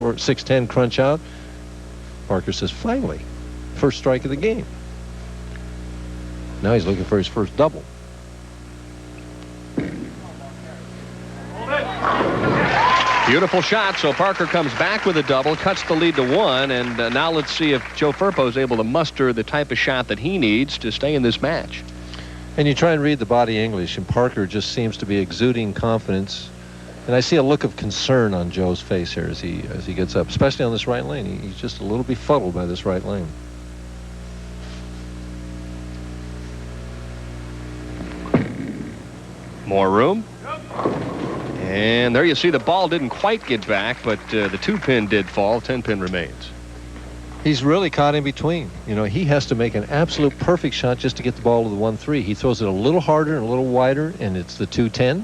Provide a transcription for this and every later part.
or 6-10 crunch out. Parker says, finally, first strike of the game. Now he's looking for his first double. Beautiful shot. So Parker comes back with a double, cuts the lead to 1, and now let's see if Joe Firpo is able to muster the type of shot that he needs to stay in this match. And you try and read the body English, and Parker just seems to be exuding confidence. And I see a look of concern on Joe's face here as he gets up, especially on this right lane. He's just a little befuddled by this right lane. More room. And there you see the ball didn't quite get back, but the 2-pin did fall. 10-pin remains. He's really caught in between. You know, he has to make an absolute perfect shot just to get the ball to the 1-3. He throws it a little harder and a little wider, and it's the 2-10.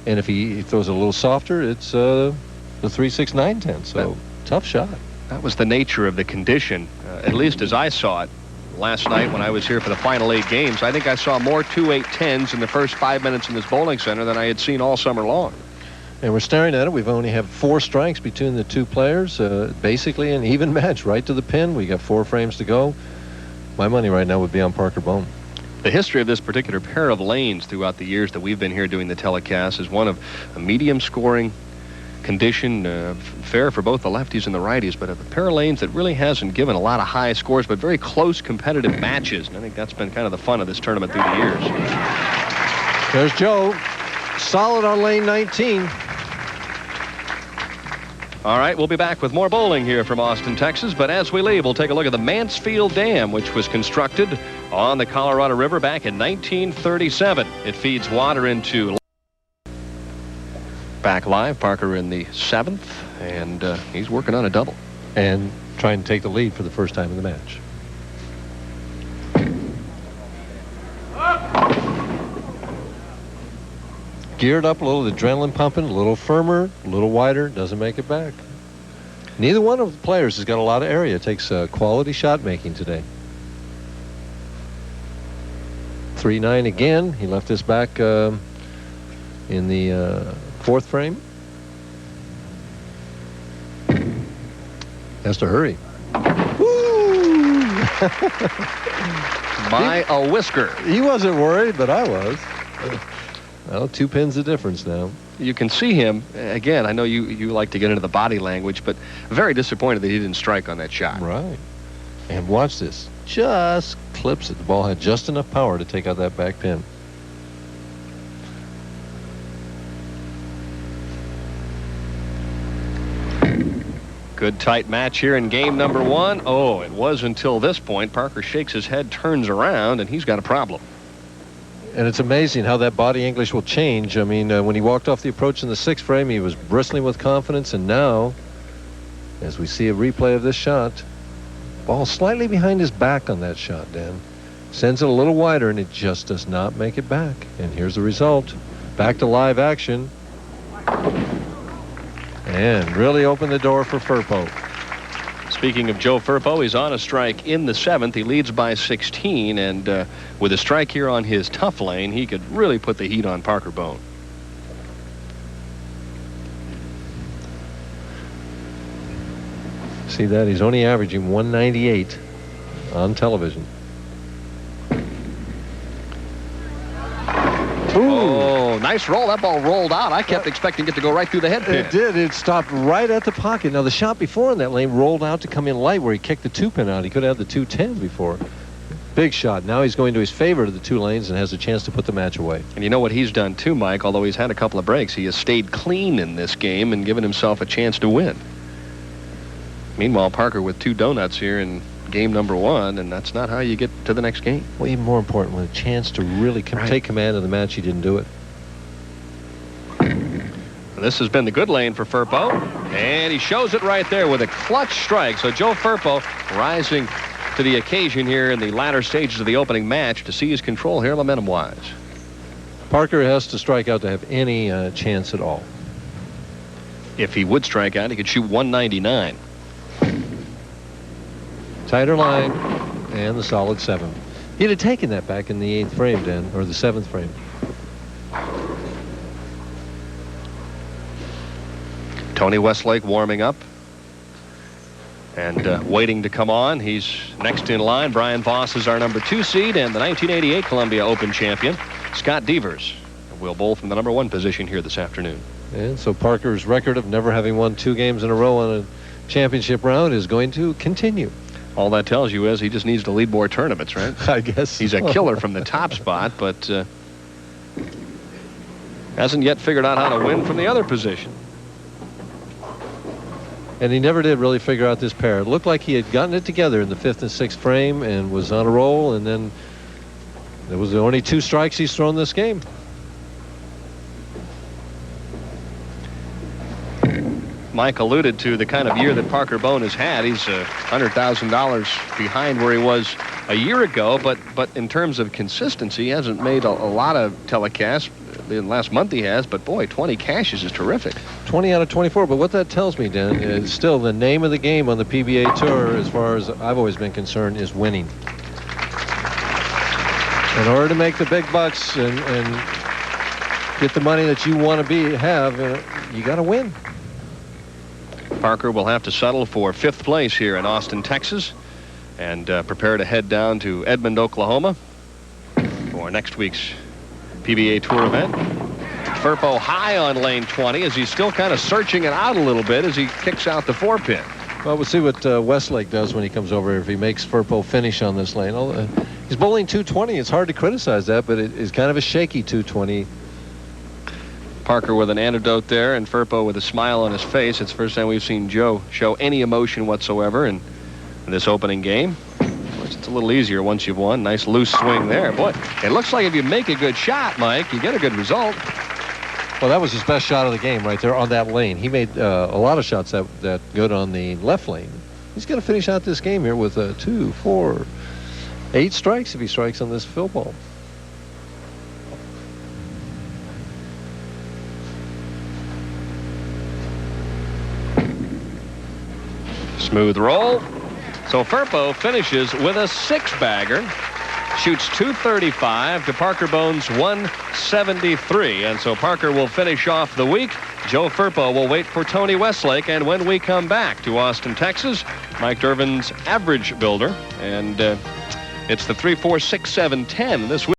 And if he throws it a little softer, it's the 3-6, 9-10. So tough shot. That was the nature of the condition, at least as I saw it last night when I was here for the final 8 games. I think I saw more 2-8-10s in the first 5 minutes in this bowling center than I had seen all summer long. And we're staring at it. We've only had 4 strikes between the 2 players. Basically an even match right to the pin. We got 4 frames to go. My money right now would be on Parker Bohn. The history of this particular pair of lanes throughout the years that we've been here doing the telecast is one of a medium scoring condition, fair for both the lefties and the righties, but a pair of lanes that really hasn't given a lot of high scores, but very close competitive matches. And I think that's been kind of the fun of this tournament through the years. There's Joe. Solid on lane 19. All right, we'll be back with more bowling here from Austin, Texas. But as we leave, we'll take a look at the Mansfield Dam, which was constructed on the Colorado River back in 1937. It feeds water into... Back live, Parker in the 7th, and he's working on a double. And trying to take the lead for the first time in the match. Geared up a little, adrenaline pumping, a little firmer, a little wider, doesn't make it back. Neither one of the players has got a lot of area. It takes quality shot making today. 3-9 again. He left this back in the 4th frame. Has to hurry. Woo! By a whisker. He wasn't worried, but I was. Well, 2 pins the difference now. You can see him, again, I know you like to get into the body language, but very disappointed that he didn't strike on that shot. Right. And watch this. Just clips it. The ball had just enough power to take out that back pin. Good tight match here in game number 1. Oh, it was until this point. Parker shakes his head, turns around, and he's got a problem. And it's amazing how that body English will change. I mean, when he walked off the approach in the 6th frame, he was bristling with confidence. And now, as we see a replay of this shot, ball slightly behind his back on that shot, Dan. Sends it a little wider, and it just does not make it back. And here's the result. Back to live action. And really opened the door for Firpo. Speaking of Joe Firpo, he's on a strike in the 7th. He leads by 16, and with a strike here on his tough lane, he could really put the heat on Parker Bohn. See that? He's only averaging 198 on television. Oh, nice roll. That ball rolled out. I kept expecting it to go right through the head pin. It did. It stopped right at the pocket. Now, the shot before in that lane rolled out to come in light where he kicked the 2-pin out. He could have had the 2-10 before. Big shot. Now he's going to his favor to the 2 lanes and has a chance to put the match away. And you know what he's done too, Mike, although he's had a couple of breaks. He has stayed clean in this game and given himself a chance to win. Meanwhile, Parker with 2 donuts here in game number 1, and that's not how you get to the next game. Well, even more important, with a chance to really take command of the match, he didn't do it. This has been the good lane for Firpo, and he shows it right there with a clutch strike. So Joe Firpo rising to the occasion here in the latter stages of the opening match to see his control here momentum-wise. Parker has to strike out to have any chance at all. If he would strike out, he could shoot 199. Tighter line and the solid 7. He'd have taken that back in the 8th frame, Dan, or the 7th frame. Tony Westlake warming up. And waiting to come on, he's next in line. Brian Voss is our number 2 seed, and the 1988 Columbia Open champion, Scott Devers, will bowl from the number 1 position here this afternoon. And so Parker's record of never having won 2 games in a row on a championship round is going to continue. All that tells you is he just needs to lead more tournaments, right? I guess he's a killer from the top spot, but hasn't yet figured out how to win from the other position. And he never did really figure out this pair. It looked like he had gotten it together in the 5th and 6th frame and was on a roll, and then there was the only 2 strikes he's thrown this game. Mike alluded to the kind of year that Parker Bohn has had. He's $100,000 behind where he was a year ago, but in terms of consistency, he hasn't made a lot of telecasts. In the last month he has, but boy, 20 cashes is terrific. 20 out of 24, but what that tells me, Dan, is still the name of the game on the PBA Tour, as far as I've always been concerned, is winning. In order to make the big bucks and get the money that you want to have, you got to win. Parker will have to settle for 5th place here in Austin, Texas, and prepare to head down to Edmond, Oklahoma for next week's PBA Tour event. Firpo high on lane 20 as he's still kind of searching it out a little bit as he kicks out the 4-pin. Well, we'll see what Westlake does when he comes over, if he makes Firpo finish on this lane. He's bowling 220. It's hard to criticize that, but it is kind of a shaky 220. Parker with an antidote there, and Firpo with a smile on his face. It's the first time we've seen Joe show any emotion whatsoever in this opening game. Of course, it's a little easier once you've won. Nice loose swing there. Boy, it looks like if you make a good shot, Mike, you get a good result. Well, that was his best shot of the game right there on that lane. He made a lot of shots that good on the left lane. He's going to finish out this game here with 2, 4, 8 strikes if he strikes on this fill ball. Smooth roll. So Firpo finishes with a 6-bagger. Shoots 235 to Parker Bohn's 173. And so Parker will finish off the week. Joe Firpo will wait for Tony Westlake. And when we come back to Austin, Texas, Mike Dervin's average builder. And it's the 3, 4, 6, 7, 10 this week.